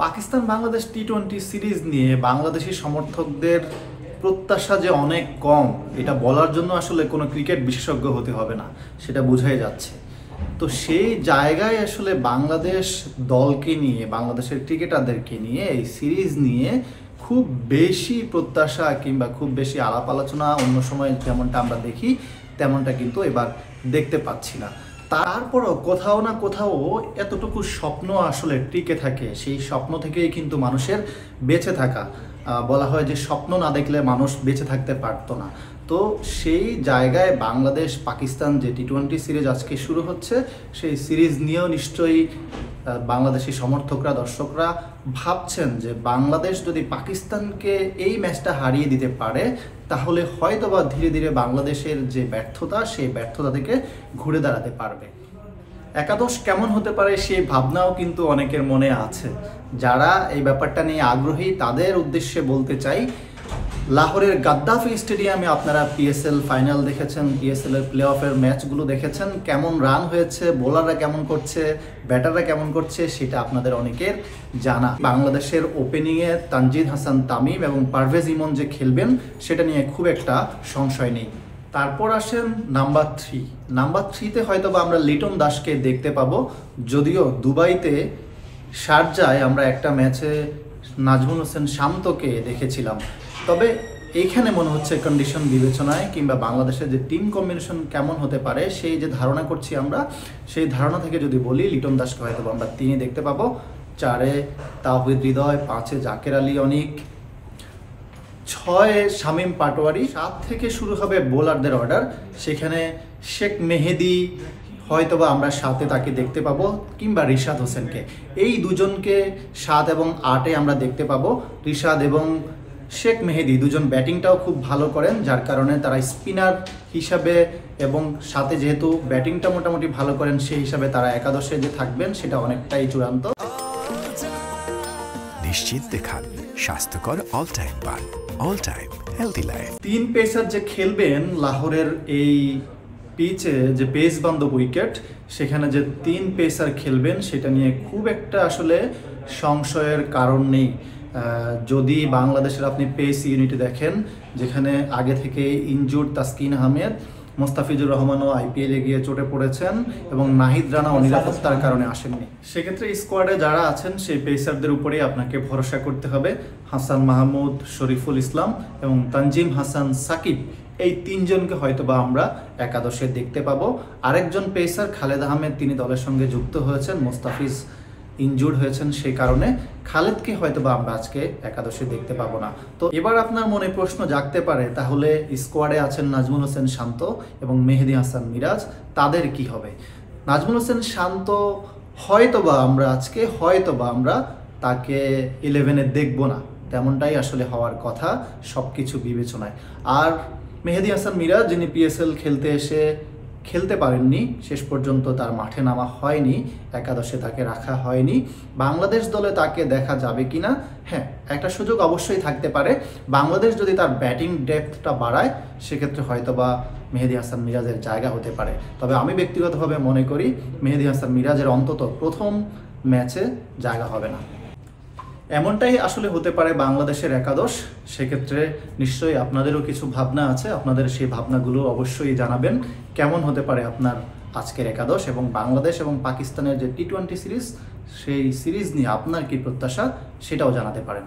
Pakistan Bangladesh টি-20 series নিয়ে বাংলাদেশি সমর্থকদের প্রত্যাশা যে অনেক কম, এটা বলার জন্য আসলে কোনো ক্রিকেট বিশেষজ্ঞ হতে হবে না, সেটা বোঝাই যাচ্ছে। তো সেই জায়গায় আসলে বাংলাদেশ দলকে নিয়ে, বাংলাদেশের ক্রিকেটারদেরকে নিয়ে এই সিরিজ নিয়ে খুব বেশি প্রত্যাশা কিংবা খুব বেশি আলাপ আলোচনা অন্য সময় যেমনটা আমরা দেখি তেমনটা কিন্তু এবার দেখতে পাচ্ছি না। তারপরও কোথাও না কোথাও এতটুকু স্বপ্ন আসলে টিকে থাকে। সেই স্বপ্ন থেকেই কিন্তু মানুষের বেঁচে থাকা। বলা হয় যে স্বপ্ন না দেখলে মানুষ বেঁচে থাকতে পারতো না। তো সেই জায়গায় বাংলাদেশ পাকিস্তান যে টি-20 সিরিজ আজকে শুরু হচ্ছে, সেই সিরিজ নিয়েও নিশ্চয়ই বাংলাদেশি সমর্থকরা, দর্শকরা ভাবছেন যে বাংলাদেশ যদি পাকিস্তানকে এই ম্যাচটা হারিয়ে দিতে পারে তাহলে হয়তোবা ধীরে ধীরে বাংলাদেশের যে ব্যর্থতা, সেই ব্যর্থতা থেকে ঘুরে দাঁড়াতে পারবে। একাদশ কেমন হতে পারে সেই ভাবনাও কিন্তু অনেকের মনে আছে। যারা এই ব্যাপারটা নিয়ে আগ্রহী তাদের উদ্দেশ্যে বলতে চাই, লাহোরের গাদ্দাফি স্টেডিয়ামে আপনারা পিএসএল ফাইনাল দেখেছেন, পিএসএল এর প্লে অফের ম্যাচগুলো দেখেছেন, কেমন রান হয়েছে, বোলাররা কেমন করছে, ব্যাটাররা কেমন করছে সেটা আপনাদের অনেকের জানা। বাংলাদেশের ওপেনিংয়ে তানজিদ হাসান তামিম এবং পারভেজ ইমন যে খেলবেন সেটা নিয়ে খুব একটা সংশয় নেই। তারপর আসেন নাম্বার 3। নাম্বার 3তে হয়তো বা আমরা লিটন দাসকে দেখতে পাবো। যদিও দুবাইতে শারজায় আমরা একটা ম্যাচে নাজমুল হোসেন শান্তকে দেখেছিলাম, তবে এইখানে মনে হচ্ছে কন্ডিশন বিবেচনায় কিংবা বাংলাদেশের যে টিম কম্বিনেশন কেমন হতে পারে সেই যে ধারণা করছি আমরা, সেই ধারণা থেকে যদি বলি লিটন দাসকে হয়তো আমরা 3 দেখতে পাবো, 4-এ তাওহিদ হৃদয়, 5-এ জাকের আলী অনিক, 6-এ শামীম পাটোয়ারি। 7 থেকে শুরু হবে বোলারদের অর্ডার, সেখানে শেখ মেহেদি হয়তোবা আমরা 7-এ তাকে দেখতে পাবো কিংবা রিশাদ হোসেনকে। এই দুজনকে 7 এবং 8-এ আমরা দেখতে পাবো। রিশাদ এবং শেখ মেহেদি দুজন ব্যাটিংটাও খুব ভালো করেন, যার কারণে তারা স্পিনার হিসাবে এবং সাথে যেহেতু ব্যাটিংটা মোটামুটি ভালো করেন সেই হিসাবে তারা একাদশে যে থাকবেন সেটা অনেকটাই চূড়ান্ত। নিশ্চিন্তে খান স্বাস্থ্যকর অল টাইম পান, all time healthy life. 3 pacer যে খেলবেন লাহোরের এই পিচে, যে পেস বান্ধব উইকেট, সেখানে যে 3 পেসার খেলবেন সেটা নিয়ে খুব একটা আসলে সংশয়ের কারণ নেই। যদি বাংলাদেশের আপনি পেস ইউনিটে দেখেন, যেখানে আগে থেকে ইনজুর্ড তাসকিন আহমেদ, মোস্তাফিজুর রহমানও আইপিএলে গিয়ে চোটে পড়েছেন এবং নাহিদ রানা অনিরাপত্তার কারণে আসেননি, সেক্ষেত্রে স্কোয়াডে যারা আছেন সেই পেসারদের উপরেই আপনাকে ভরসা করতে হবে। হাসান মাহমুদ, শরীফুল ইসলাম এবং তানজিম হাসান সাকিব, এই 3 জনকে হয়তোবা আমরা একাদশে দেখতে পাবো। আরেকজন পেসার খালেদ আহমেদ, তিনি দলের সঙ্গে যুক্ত হয়েছেন, মোস্তাফিজ ইনজুর্ড হয়েছেন, সেই কারণে খালেদকে হয়তোবা আমরা আজকে একাদশে দেখতে পাবো না। তো এবার আপনার মনে প্রশ্ন জাগতে পারে, তাহলে স্কোয়াডে আছেন নাজমুল হোসেন শান্ত এবং মেহেদী হাসান মিরাজ, তাদের কি হবে? নাজমুল হোসেন শান্ত হয়তোবা আমরা তাকে 11-এ দেখবো না, তেমনটাই আসলে হওয়ার কথা সব কিছু বিবেচনায়। আর মেহেদী হাসান মিরাজ, যিনি পিএসএল খেলতে এসে খেলতে পারেননি, শেষ পর্যন্ত তার মাঠে নামা হয়নি, একাদশে তাকে রাখা হয়নি। বাংলাদেশ দলে তাকে দেখা যাবে কিনা? হ্যাঁ, একটা সুযোগ অবশ্যই থাকতে পারে। বাংলাদেশ যদি তার ব্যাটিং ডেপথটা বাড়ায় সেক্ষেত্রে হয়তোবা মেহেদী হাসান মিরাজের জায়গা হতে পারে। তবে আমি ব্যক্তিগতভাবে মনে করি মেহেদী হাসান মিরাজের অন্তত প্রথম ম্যাচে জায়গা হবে না। এমনটাই আসলে হতে পারে বাংলাদেশের একাদশ। সেক্ষেত্রে নিশ্চয়ই আপনাদেরও কিছু ভাবনা আছে, আপনাদের সেই ভাবনাগুলো অবশ্যই জানাবেন। কেমন হতে পারে আপনার আজকের একাদশ, এবং বাংলাদেশ এবং পাকিস্তানের যে টি-20 সিরিজ, সেই সিরিজ নিয়ে আপনার কি প্রত্যাশা সেটাও জানাতে পারেন।